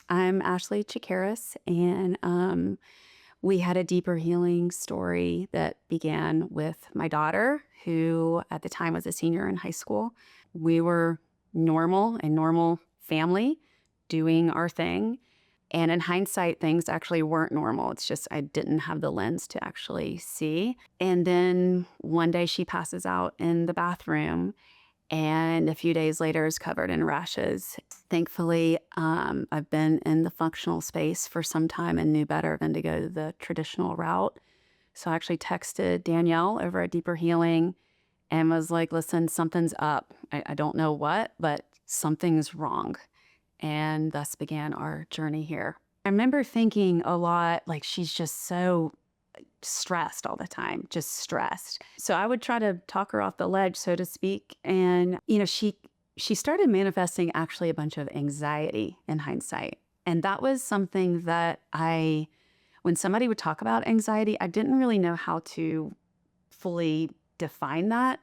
I'm Ashley Chikaris, and we had a deeper healing story that began with my daughter, who at the time was a senior in high school. We were a normal family doing our thing. And in hindsight, things actually weren't normal. It's just I didn't have the lens to actually see. And then one day she passes out in the bathroom, and a few days later is covered in rashes. Thankfully, I've been in the functional space for some time and knew better than to go the traditional route. So I actually texted Danielle over at Deeper Healing and was like, listen, something's up. I don't know what, but something's wrong. And thus began our journey here. I remember thinking a lot, like, she's just so stressed all the time, just stressed. So I would try to talk her off the ledge, so to speak. And, she started manifesting actually a bunch of anxiety in hindsight. And that was something that when somebody would talk about anxiety, I didn't really know how to fully define that.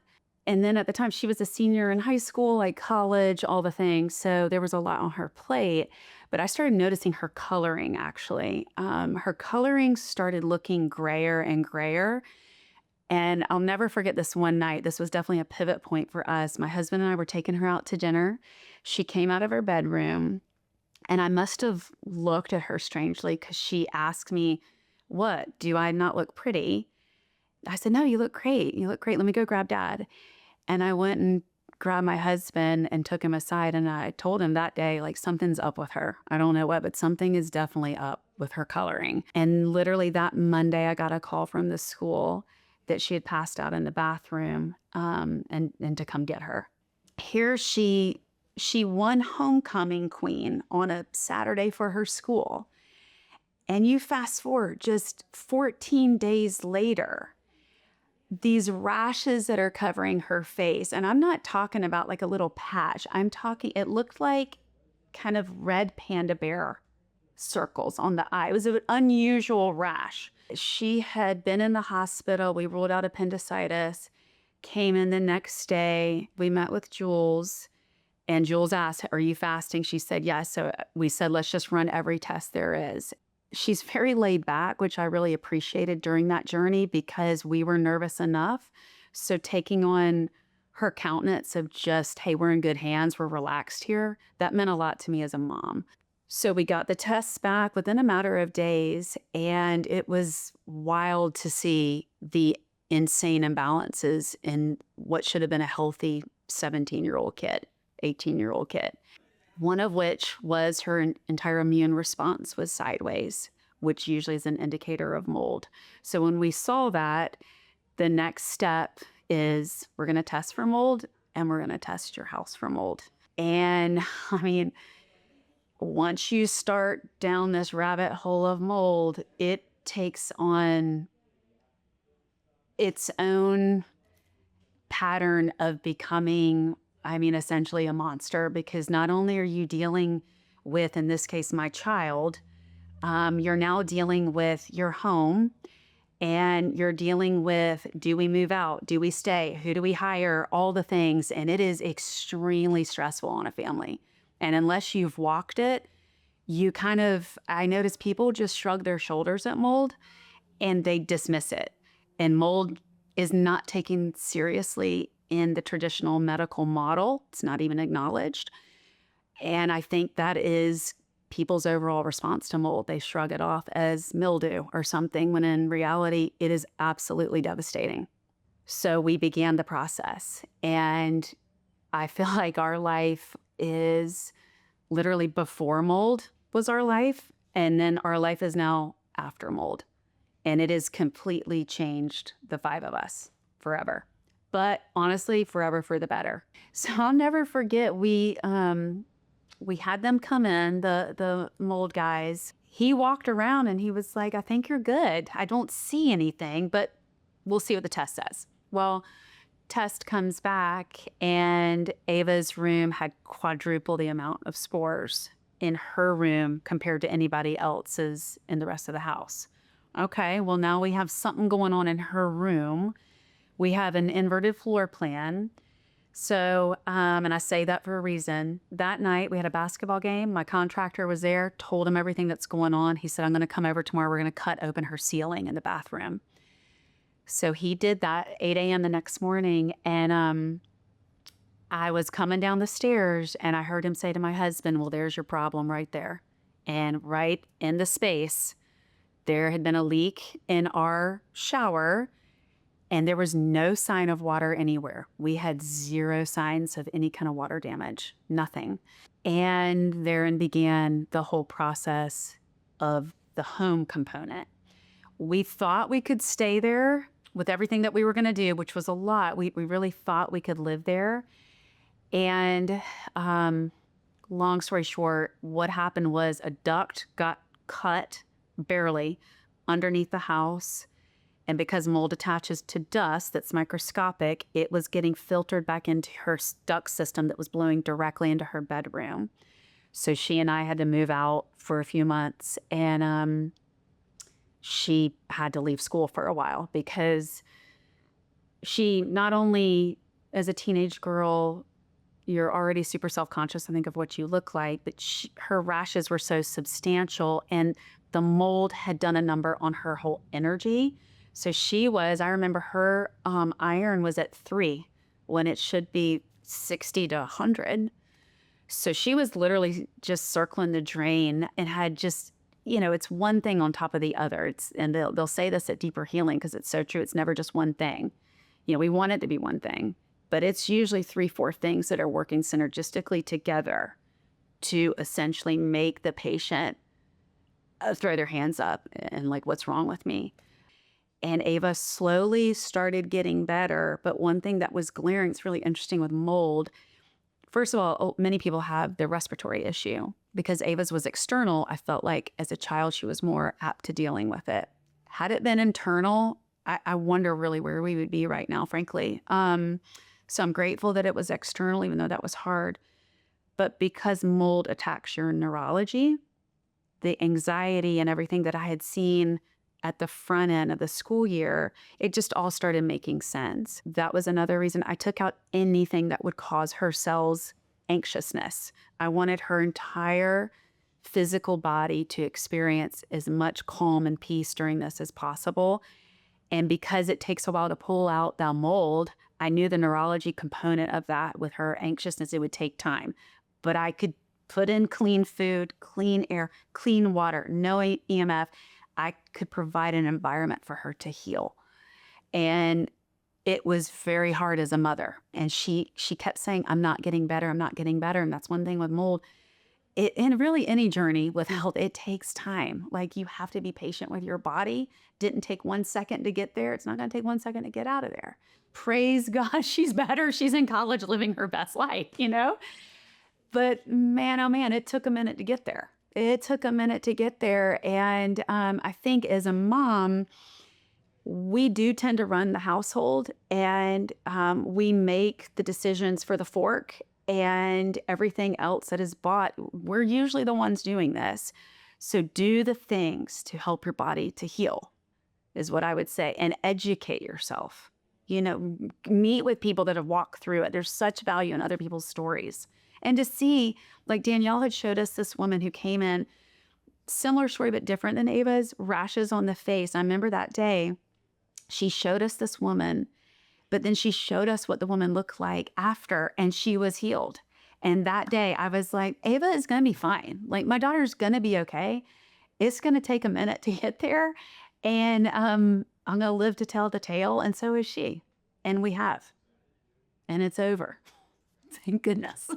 And then at the time, she was a senior in high school, like college, all the things. So there was a lot on her plate. But I started noticing her coloring, actually. Her coloring started looking grayer and grayer. And I'll never forget this one night. This was definitely a pivot point for us. My husband and I were taking her out to dinner. She came out of her bedroom, and I must have looked at her strangely because she asked me, "What? Do I not look pretty?" I said, "No, you look great. You look great. Let me go grab Dad." And I went and grabbed my husband and took him aside. And I told him that day, like, something's up with her. I don't know what, but something is definitely up with her coloring. And literally that Monday, I got a call from the school that she had passed out in the bathroom and to come get her. Here she won homecoming queen on a Saturday for her school. And you fast forward just 14 days later, these rashes that are covering her face. And I'm not talking about like a little patch. I'm talking, it looked like kind of red panda bear circles on the eye. It was an unusual rash. She had been in the hospital. We ruled out appendicitis, came in the next day. We met with Jules, and Jules asked, "Are you fasting?" She said, yes. So we said, let's just run every test there is. She's very laid back, which I really appreciated during that journey because we were nervous enough. So taking on her countenance of just, hey, we're in good hands, we're relaxed here, that meant a lot to me as a mom. So we got the tests back within a matter of days, and it was wild to see the insane imbalances in what should have been a healthy 17-year-old kid, 18-year-old kid. One of which was her entire immune response was sideways, which usually is an indicator of mold. So when we saw that, the next step is we're going to test for mold, and we're going to test your house for mold. And I mean, once you start down this rabbit hole of mold, it takes on its own pattern of becoming, essentially a monster, because not only are you dealing with, in this case, my child, you're now dealing with your home, and you're dealing with, do we move out? Do we stay? Who do we hire? All the things. And it is extremely stressful on a family. And unless you've walked it, I notice people just shrug their shoulders at mold and they dismiss it. And mold is not taken seriously in the traditional medical model. It's not even acknowledged. And I think that is people's overall response to mold. They shrug it off as mildew or something, when in reality, it is absolutely devastating. So we began the process. And I feel like our life is literally before mold was our life. And then our life is now after mold. And it has completely changed the five of us forever. But honestly, forever for the better. So I'll never forget, we had them come in, the mold guys. He walked around and he was like, "I think you're good. I don't see anything, but we'll see what the test says." Well, test comes back and Ava's room had quadruple the amount of spores in her room compared to anybody else's in the rest of the house. Okay, well, now we have something going on in her room. We have an inverted floor plan. So, and I say that for a reason. That night we had a basketball game. My contractor was there, told him everything that's going on. He said, I'm going to come over tomorrow. We're going to cut open her ceiling in the bathroom. So he did that 8 a.m. the next morning. And I was coming down the stairs and I heard him say to my husband, well, there's your problem right there. And right in the space, there had been a leak in our shower and there was no sign of water anywhere. We had zero signs of any kind of water damage, nothing. And therein began the whole process of the home component. We thought we could stay there with everything that we were going to do, which was a lot. We really thought we could live there. And long story short, what happened was a duct got cut barely underneath the house. And because mold attaches to dust that's microscopic, it was getting filtered back into her duct system that was blowing directly into her bedroom. So she and I had to move out for a few months. And she had to leave school for a while because she not only, as a teenage girl, you're already super self-conscious, I think, of what you look like, but her rashes were so substantial and the mold had done a number on her whole energy. So I remember her iron was at 3 when it should be 60 to 100. So she was literally just circling the drain and had just, it's one thing on top of the other. And they'll say this at Deeper Healing because it's so true. It's never just one thing. We want it to be one thing, but it's usually 3-4 things that are working synergistically together to essentially make the patient throw their hands up and like, what's wrong with me? And Ava slowly started getting better. But one thing that was glaring, it's really interesting with mold. First of all, many people have the respiratory issue. Because Ava's was external, I felt like as a child, she was more apt to dealing with it. Had it been internal, I wonder really where we would be right now, frankly. So I'm grateful that it was external, even though that was hard. But because mold attacks your neurology, the anxiety and everything that I had seen at the front end of the school year, it just all started making sense. That was another reason I took out anything that would cause her cells anxiousness. I wanted her entire physical body to experience as much calm and peace during this as possible. And because it takes a while to pull out the mold, I knew the neurology component of that with her anxiousness, it would take time. But I could put in clean food, clean air, clean water, no EMF. I could provide an environment for her to heal. And it was very hard as a mother. And she kept saying, I'm not getting better. I'm not getting better. And that's one thing with mold. And really any journey with health, it takes time. Like you have to be patient with your body. Didn't take 1 second to get there. It's not going to take 1 second to get out of there. Praise God, she's better. She's in college living her best life, But man, oh man, it took a minute to get there. It took a minute to get there. And I think as a mom, we do tend to run the household and we make the decisions for the fork and everything else that is bought. We're usually the ones doing this. So do the things to help your body to heal is what I would say, and educate yourself. Meet with people that have walked through it. There's such value in other people's stories. And to see, like Danielle had showed us this woman who came in, similar story, but different than Ava's, rashes on the face. I remember that day, she showed us this woman, but then she showed us what the woman looked like after, and she was healed. And that day I was like, Ava is going to be fine. Like my daughter's going to be okay. It's going to take a minute to get there. And I'm going to live to tell the tale. And so is she. And we have. And it's over. Thank goodness.